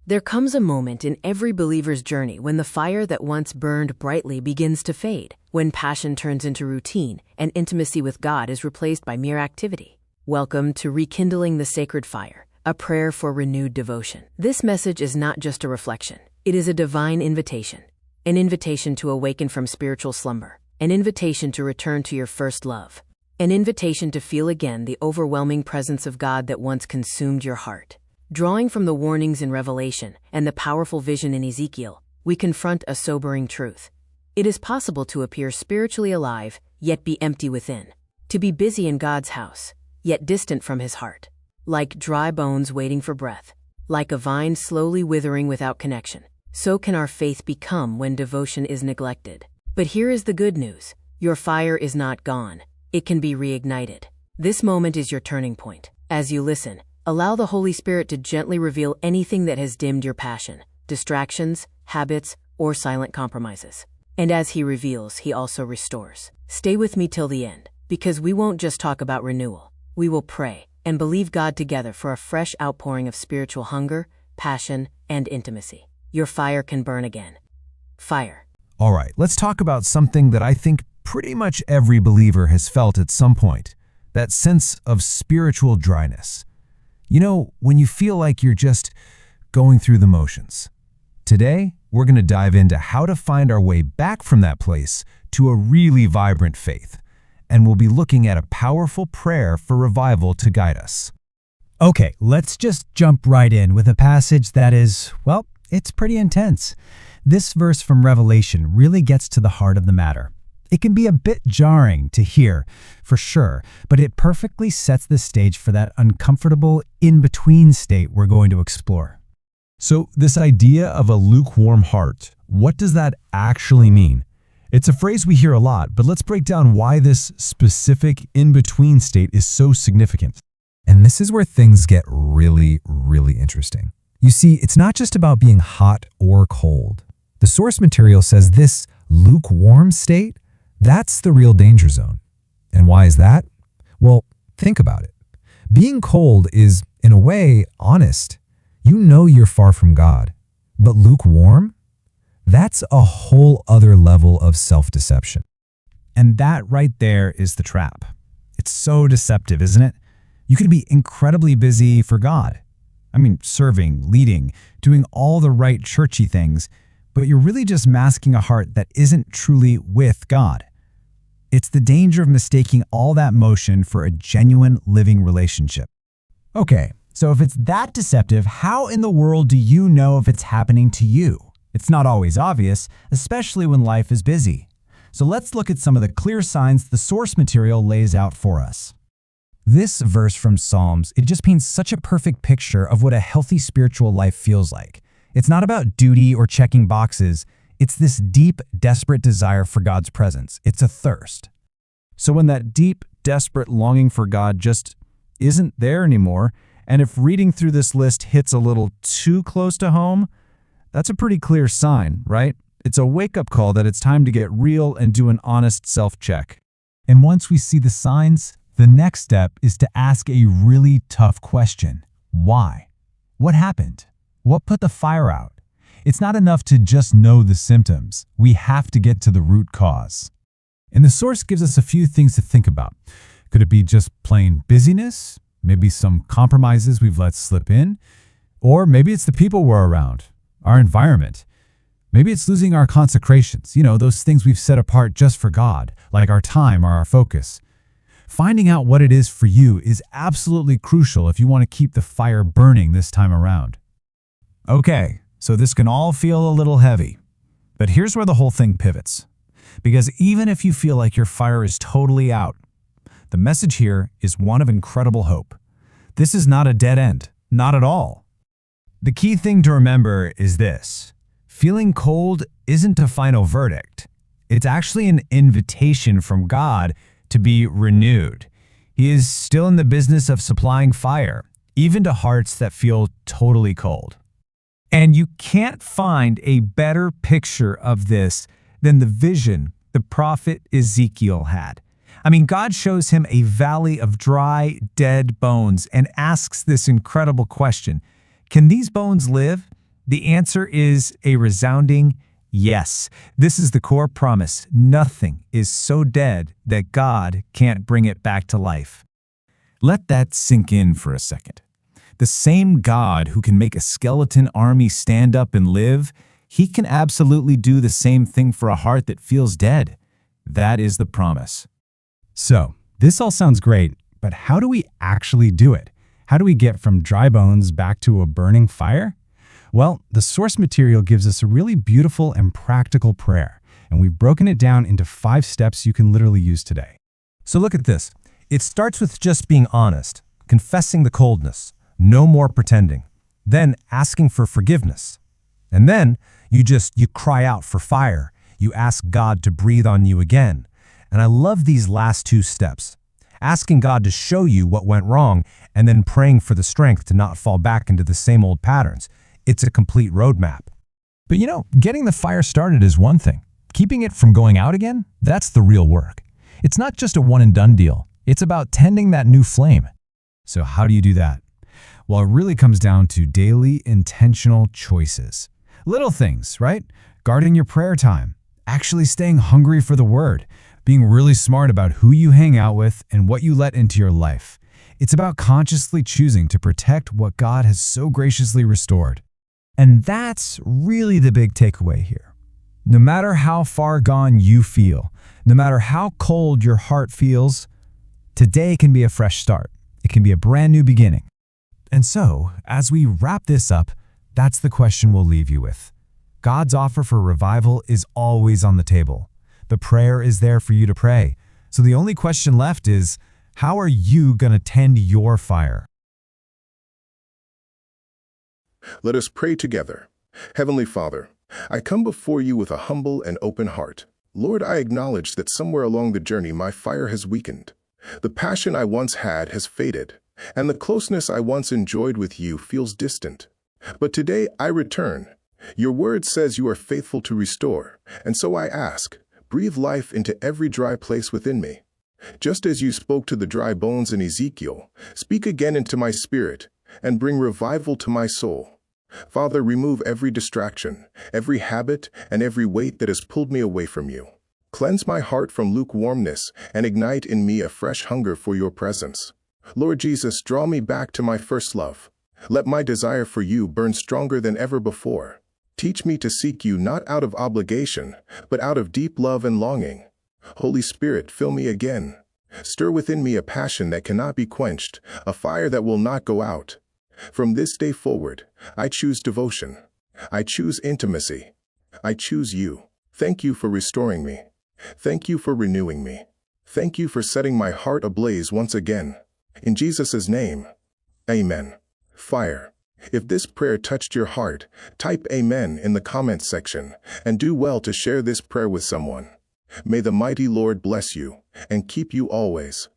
There comes a moment in every believer's journey when the fire that once burned brightly begins to fade, when passion turns into routine and intimacy with God is replaced by mere activity. Welcome to Rekindling the Sacred Fire, a prayer for renewed devotion. This message is not just a reflection. It is a divine invitation. An invitation to awaken from spiritual slumber. An invitation to return to your first love. An invitation to feel again the overwhelming presence of God that once consumed your heart. Drawing from the warnings in Revelation and the powerful vision in Ezekiel, we confront a sobering truth. It is possible to appear spiritually alive, yet be empty within. To be busy in God's house, yet distant from His heart. Like dry bones waiting for breath. Like a vine slowly withering without connection. So can our faith become when devotion is neglected. But here is the good news. Your fire is not gone. It can be reignited. This moment is your turning point. As you listen, allow the Holy Spirit to gently reveal anything that has dimmed your passion, distractions, habits, or silent compromises. And as He reveals, He also restores. Stay with me till the end, because we won't just talk about renewal. We will pray and believe God together for a fresh outpouring of spiritual hunger, passion, and intimacy. Your fire can burn again. Fire. All right, let's talk about something that I think pretty much every believer has felt at some point, that sense of spiritual dryness. You know, when you feel like you're just going through the motions. Today, we're going to dive into how to find our way back from that place to a really vibrant faith. And we'll be looking at a powerful prayer for revival to guide us. Okay, let's just jump right in with a passage that is, well, it's pretty intense. This verse from Revelation really gets to the heart of the matter. It can be a bit jarring to hear, for sure, but it perfectly sets the stage for that uncomfortable in-between state we're going to explore. So this idea of a lukewarm heart, what does that actually mean? It's a phrase we hear a lot, but let's break down why this specific in-between state is so significant. And this is where things get really, really interesting. You see, it's not just about being hot or cold. The source material says this lukewarm state, that's the real danger zone. And why is that? Well, think about it. Being cold is, in a way, honest. You know you're far from God. But lukewarm? That's a whole other level of self-deception. And that right there is the trap. It's so deceptive, isn't it? You can be incredibly busy for God. I mean, serving, leading, doing all the right churchy things, but you're really just masking a heart that isn't truly with God. It's the danger of mistaking all that motion for a genuine living relationship. Okay, so if it's that deceptive, how in the world do you know if it's happening to you? It's not always obvious, especially when life is busy. So let's look at some of the clear signs the source material lays out for us. This verse from Psalms, it just paints such a perfect picture of what a healthy spiritual life feels like. It's not about duty or checking boxes. It's this deep, desperate desire for God's presence. It's a thirst. So when that deep, desperate longing for God just isn't there anymore, and if reading through this list hits a little too close to home, that's a pretty clear sign, right? It's a wake-up call that it's time to get real and do an honest self-check. And once we see the signs, the next step is to ask a really tough question. Why? What happened? What put the fire out? It's not enough to just know the symptoms. We have to get to the root cause. And the source gives us a few things to think about. Could it be just plain busyness? Maybe some compromises we've let slip in? Or maybe it's the people we're around, our environment. Maybe it's losing our consecrations, those things we've set apart just for God, like our time or our focus. Finding out what it is for you is absolutely crucial if you want to keep the fire burning this time around. Okay, so this can all feel a little heavy, but here's where the whole thing pivots. Because even if you feel like your fire is totally out, the message here is one of incredible hope. This is not a dead end, not at all. The key thing to remember is this: feeling cold isn't a final verdict. It's actually an invitation from God to be renewed. He is still in the business of supplying fire, even to hearts that feel totally cold. And you can't find a better picture of this than the vision the prophet Ezekiel had. I mean, God shows him a valley of dry, dead bones and asks this incredible question: can these bones live? The answer is a resounding yes. This is the core promise. Nothing is so dead that God can't bring it back to life. Let that sink in for a second. The same God who can make a skeleton army stand up and live, he can absolutely do the same thing for a heart that feels dead. That is the promise. So, this all sounds great, but how do we actually do it? How do we get from dry bones back to a burning fire? Well, the source material gives us a really beautiful and practical prayer, and we've broken it down into 5 steps you can literally use today. So look at this. It starts with just being honest, confessing the coldness, no more pretending, then asking for forgiveness. And then you cry out for fire. You ask God to breathe on you again. And I love these last 2 steps. Asking God to show you what went wrong and then praying for the strength to not fall back into the same old patterns. It's a complete roadmap. But getting the fire started is one thing. Keeping it from going out again, that's the real work. It's not just a one-and-done deal. It's about tending that new flame. So how do you do that? Well, it really comes down to daily intentional choices. Little things, right? Guarding your prayer time, actually staying hungry for the word, being really smart about who you hang out with and what you let into your life. It's about consciously choosing to protect what God has so graciously restored. And that's really the big takeaway here. No matter how far gone you feel, no matter how cold your heart feels, today can be a fresh start. It can be a brand new beginning. And so, as we wrap this up, that's the question we'll leave you with. God's offer for revival is always on the table. The prayer is there for you to pray. So the only question left is, how are you going to tend your fire? Let us pray together. Heavenly Father, I come before you with a humble and open heart. Lord, I acknowledge that somewhere along the journey my fire has weakened. The passion I once had has faded, and the closeness I once enjoyed with you feels distant. But today I return. Your word says you are faithful to restore, and so I ask, breathe life into every dry place within me. Just as you spoke to the dry bones in Ezekiel, speak again into my spirit and bring revival to my soul. Father, remove every distraction, every habit, and every weight that has pulled me away from you. Cleanse my heart from lukewarmness and ignite in me a fresh hunger for your presence. Lord Jesus, draw me back to my first love. Let my desire for you burn stronger than ever before. Teach me to seek you not out of obligation, but out of deep love and longing. Holy Spirit, fill me again. Stir within me a passion that cannot be quenched, a fire that will not go out. From this day forward, I choose devotion. I choose intimacy. I choose you. Thank you for restoring me. Thank you for renewing me. Thank you for setting my heart ablaze once again. In Jesus' name, amen. Fire. If this prayer touched your heart, type amen in the comments section, and do well to share this prayer with someone. May the mighty Lord bless you and keep you always.